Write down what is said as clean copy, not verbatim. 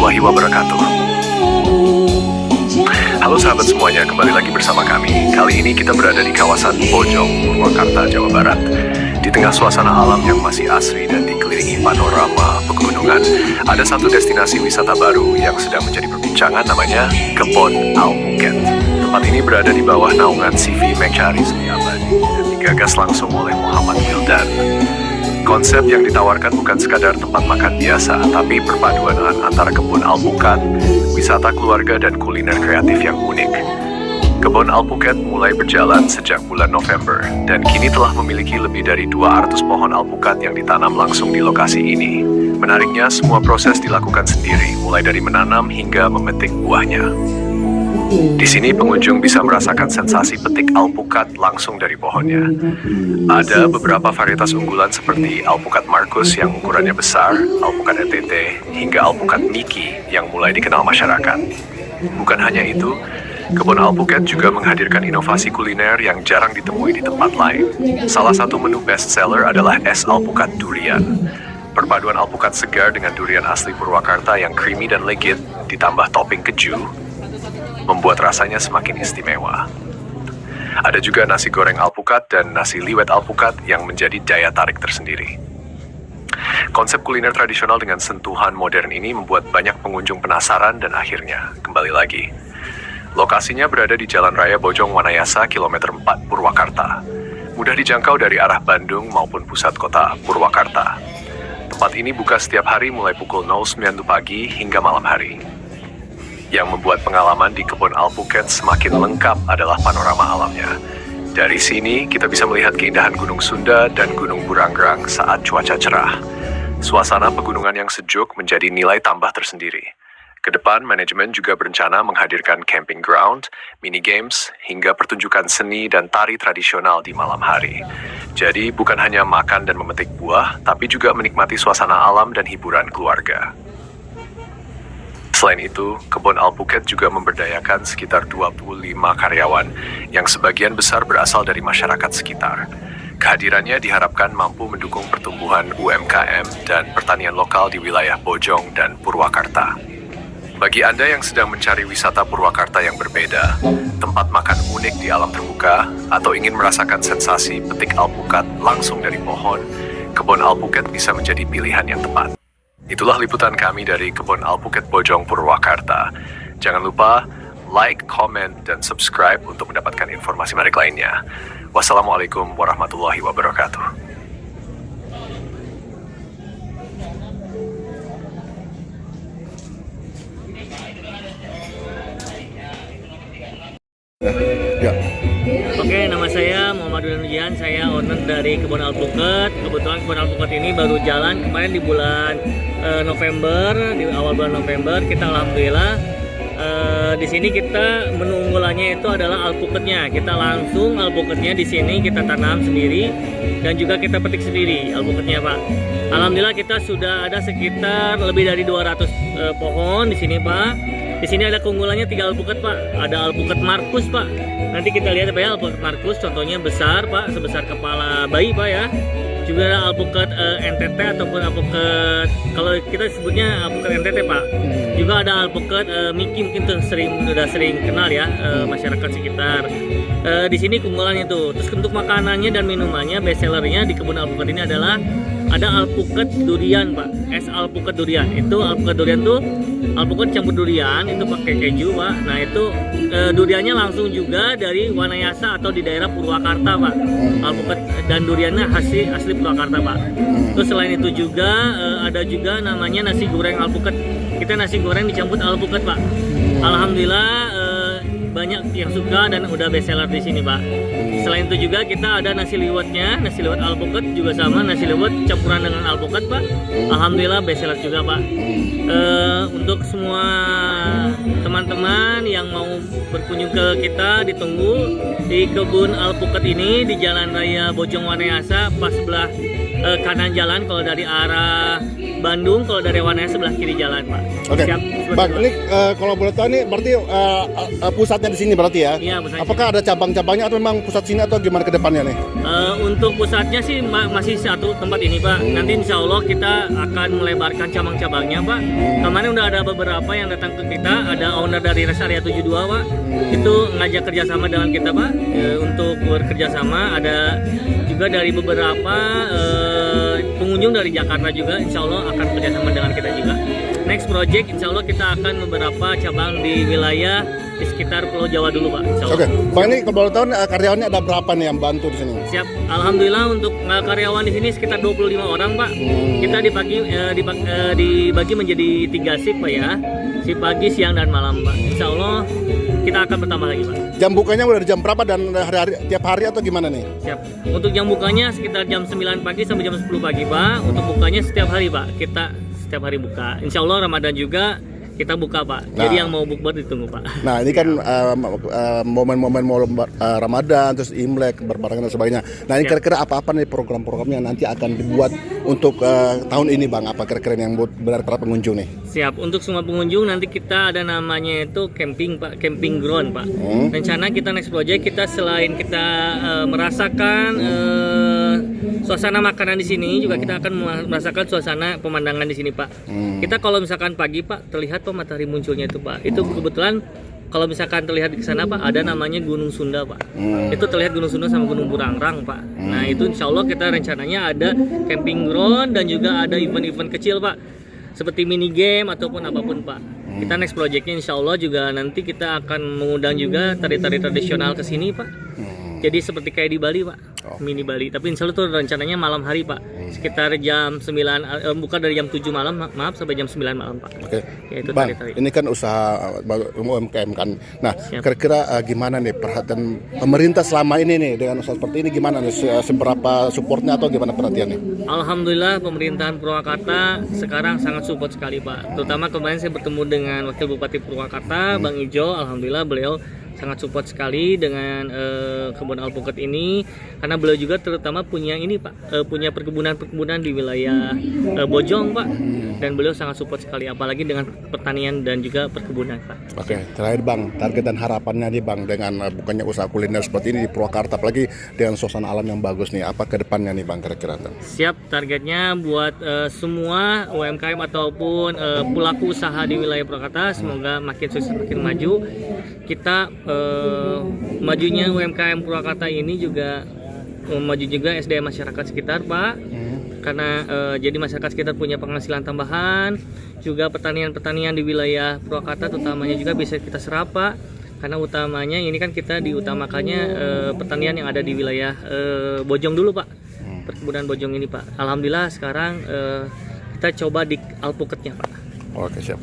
warahmatullahi wabarakatuh. Halo sahabat semuanya, kembali lagi bersama kami. Kali ini kita berada di kawasan Bojong, Purwakarta, Jawa Barat. Di tengah suasana alam yang masih asri dan dikelilingi panorama pegunungan, ada satu destinasi wisata baru yang sedang menjadi perbincangan, namanya Kebon Alpuket. Tempat ini berada di bawah naungan CV Mencari Seni Abadi dan digagas langsung oleh Muhammad Wildan. Konsep yang ditawarkan bukan sekadar tempat makan biasa, tapi perpaduan antara kebun alpukat, wisata keluarga, dan kuliner kreatif yang unik. Kebun Alpuket mulai berjalan sejak bulan November, dan kini telah memiliki lebih dari 200 pohon alpukat yang ditanam langsung di lokasi ini. Menariknya, semua proses dilakukan sendiri, mulai dari menanam hingga memetik buahnya. Di sini pengunjung bisa merasakan sensasi petik alpukat langsung dari pohonnya. Ada beberapa varietas unggulan seperti alpukat Marcus yang ukurannya besar, alpukat ETT, hingga alpukat Miki yang mulai dikenal masyarakat. Bukan hanya itu, Kebun Alpuket juga menghadirkan inovasi kuliner yang jarang ditemui di tempat lain. Salah satu menu best seller adalah es alpukat durian. Perpaduan alpukat segar dengan durian asli Purwakarta yang creamy dan legit, ditambah topping keju, membuat rasanya semakin istimewa. Ada juga nasi goreng alpukat dan nasi liwet alpukat yang menjadi daya tarik tersendiri. Konsep kuliner tradisional dengan sentuhan modern ini membuat banyak pengunjung penasaran dan akhirnya kembali lagi. Lokasinya berada di Jalan Raya Bojong Wanayasa, kilometer 4 Purwakarta. Mudah dijangkau dari arah Bandung maupun pusat kota Purwakarta. Tempat ini buka setiap hari mulai pukul 09 pagi hingga malam hari. Yang membuat pengalaman di Kebun Alpuket semakin lengkap adalah panorama alamnya. Dari sini, kita bisa melihat keindahan Gunung Sunda dan Gunung Burangrang saat cuaca cerah. Suasana pegunungan yang sejuk menjadi nilai tambah tersendiri. Kedepan, manajemen juga berencana menghadirkan camping ground, mini games, hingga pertunjukan seni dan tari tradisional di malam hari. Jadi, bukan hanya makan dan memetik buah, tapi juga menikmati suasana alam dan hiburan keluarga. Selain itu, Kebun Alpuket juga memberdayakan sekitar 25 karyawan yang sebagian besar berasal dari masyarakat sekitar. Kehadirannya diharapkan mampu mendukung pertumbuhan UMKM dan pertanian lokal di wilayah Bojong dan Purwakarta. Bagi Anda yang sedang mencari wisata Purwakarta yang berbeda, tempat makan unik di alam terbuka, atau ingin merasakan sensasi petik alpukat langsung dari pohon, Kebun Alpuket bisa menjadi pilihan yang tepat. Itulah liputan kami dari Kebun Alpuket Bojong Purwakarta. Jangan lupa like, comment, dan subscribe untuk mendapatkan informasi menarik lainnya. Wassalamualaikum warahmatullahi wabarakatuh. Ya. Oke, nama saya Muhammad Wildan, saya owner dari Kebun Alpuket. Kebetulan Kebun Alpuket ini baru jalan kemarin di bulan November, di awal bulan November. Kita alhamdulillah di sini kita menu unggulannya itu adalah alpuketnya. Kita langsung alpuketnya di sini kita tanam sendiri dan juga kita petik sendiri alpuketnya, Pak. Alhamdulillah kita sudah ada sekitar lebih dari 200 pohon di sini, Pak. Di sini ada keunggulannya 3 alpuket, Pak. Ada alpuket Marcus, Pak. Nanti kita lihat ya, alpuket Marcus contohnya besar, Pak, sebesar kepala bayi, Pak ya. Juga ada alpuket NTT ataupun alpuket, kalau kita sebutnya alpuket NTT, Pak. Juga ada alpuket Miki, mungkin tuh sudah sering kenal ya masyarakat sekitar. Di sini keunggulannya itu. Terus untuk makanannya dan minumannya, best sellernya di Kebun Alpuket ini adalah ada alpuket durian, Pak. Es alpuket durian. Itu alpuket durian tuh alpuket campur durian, itu pakai keju, Pak. Nah itu duriannya langsung juga dari Wanayasa atau di daerah Purwakarta, Pak. Alpuket dan duriannya asli Purwakarta, Pak. Terus selain itu juga ada juga namanya nasi goreng alpuket. Kita nasi goreng dicampur alpuket, Pak. Alhamdulillah banyak yang suka dan udah best seller di sini, Pak. Selain itu juga kita ada nasi liwetnya, nasi liwet alpuket juga sama, nasi liwet campuran dengan alpuket, Pak. Alhamdulillah best seller juga, Pak. Untuk semua teman-teman yang mau berkunjung ke kita, ditunggu di Kebun Alpuket ini di Jalan Raya Bojong Wanayasa, pas sebelah kanan jalan kalau dari arah Bandung, kalau dari Wanaya sebelah kiri jalan Pak. Oke, Siap. Bang, ini kalau boleh tahu ini berarti pusatnya di sini berarti ya? Iya, pusatnya. Apakah ada cabang-cabangnya atau memang pusat sini atau gimana ke depannya nih? Untuk pusatnya sih masih satu tempat ini Pak. Nanti insya Allah kita akan melebarkan cabang-cabangnya Pak. Kemarin udah ada beberapa yang datang ke kita, ada owner dari Rest Area 72 Pak. Itu ngajak kerjasama dengan kita Pak, untuk bekerjasama. Ada juga dari beberapa pengunjung dari Jakarta juga, insya Allah akan kerjasama dengan kita juga. Next project, insya Allah kita akan beberapa cabang di wilayah di sekitar Pulau Jawa dulu Pak, insya Allah. Oke, Bang, ini kalau boleh tahu karyawannya ada berapa nih yang bantu di sini? Siap, alhamdulillah untuk karyawan di sini sekitar 25 orang Pak. Kita dibagi menjadi 3 shift Pak ya, shift pagi, siang dan malam Pak. Insya Allah kita akan bertambah lagi Pak. Jam bukanya udah di jam berapa dan hari-hari tiap hari atau gimana nih? Siap. Untuk jam bukanya sekitar jam 9 pagi sampai jam 10 pagi Pak. Untuk bukanya setiap hari Pak. Kita setiap hari buka. Insya Allah Ramadan juga kita buka Pak. Jadi yang mau bukber ditunggu Pak. Nah ini kan momen-momen Ramadan, terus Imlek, berbarengan dan sebagainya. Nah ini kira-kira apa-apa nih program-programnya yang nanti akan dibuat untuk tahun ini Bang? Apa kira-kira yang buat benar para pengunjung nih? Siap, untuk semua pengunjung nanti kita ada namanya itu camping Pak, camping ground Pak. Rencana kita next project kita selain kita merasakan suasana makanan di sini, juga kita akan merasakan suasana pemandangan di sini Pak. Kita kalau misalkan pagi Pak terlihat Pak matahari munculnya itu Pak. Itu kebetulan kalau misalkan terlihat di sana Pak ada namanya Gunung Sunda Pak. Itu terlihat Gunung Sunda sama Gunung Burangrang Pak. Nah itu insya Allah kita rencananya ada camping ground dan juga ada event-event kecil Pak, seperti mini game ataupun apapun Pak. Kita next projectnya insya Allah juga nanti kita akan mengundang juga tari-tari tradisional ke sini Pak. Jadi seperti kayak di Bali Pak, mini Bali. Tapi insya Allah itu rencananya malam hari Pak, sekitar jam 9, bukan dari jam 7 malam, maaf, sampai jam 9 malam Pak. Oke, ya, itu Bang, tari-tari. ini kan usaha UMKM kan. Nah, kira-kira gimana nih perhatian pemerintah selama ini nih dengan usaha seperti ini, gimana nih? Seberapa supportnya atau gimana perhatiannya? Alhamdulillah pemerintahan Purwakarta sekarang sangat support sekali Pak. Terutama kemarin saya bertemu dengan Wakil Bupati Purwakarta, Bang Ijo. Alhamdulillah beliau sangat support sekali dengan kebun alpukat ini, karena beliau juga terutama punya ini Pak, punya perkebunan di wilayah Bojong Pak, dan beliau sangat support sekali apalagi dengan pertanian dan juga perkebunan Pak. Oke, terakhir Bang, target dan harapannya nih Bang dengan bukannya usaha kuliner seperti ini di Purwakarta, apalagi dengan suasana alam yang bagus nih, apa ke depannya nih Bang kira-kira? Siap, targetnya buat semua UMKM ataupun pelaku usaha di wilayah Purwakarta semoga makin sukses, makin maju. Kita majunya UMKM Purwakarta ini juga maju juga SDM masyarakat sekitar Pak, karena jadi masyarakat sekitar punya penghasilan tambahan, juga pertanian-pertanian di wilayah Purwakarta terutamanya juga bisa kita serap Pak, karena utamanya ini kan kita diutamakannya pertanian yang ada di wilayah Bojong dulu Pak, perkebunan Bojong ini Pak. Alhamdulillah sekarang kita coba di alpukatnya Pak. Oke, siap.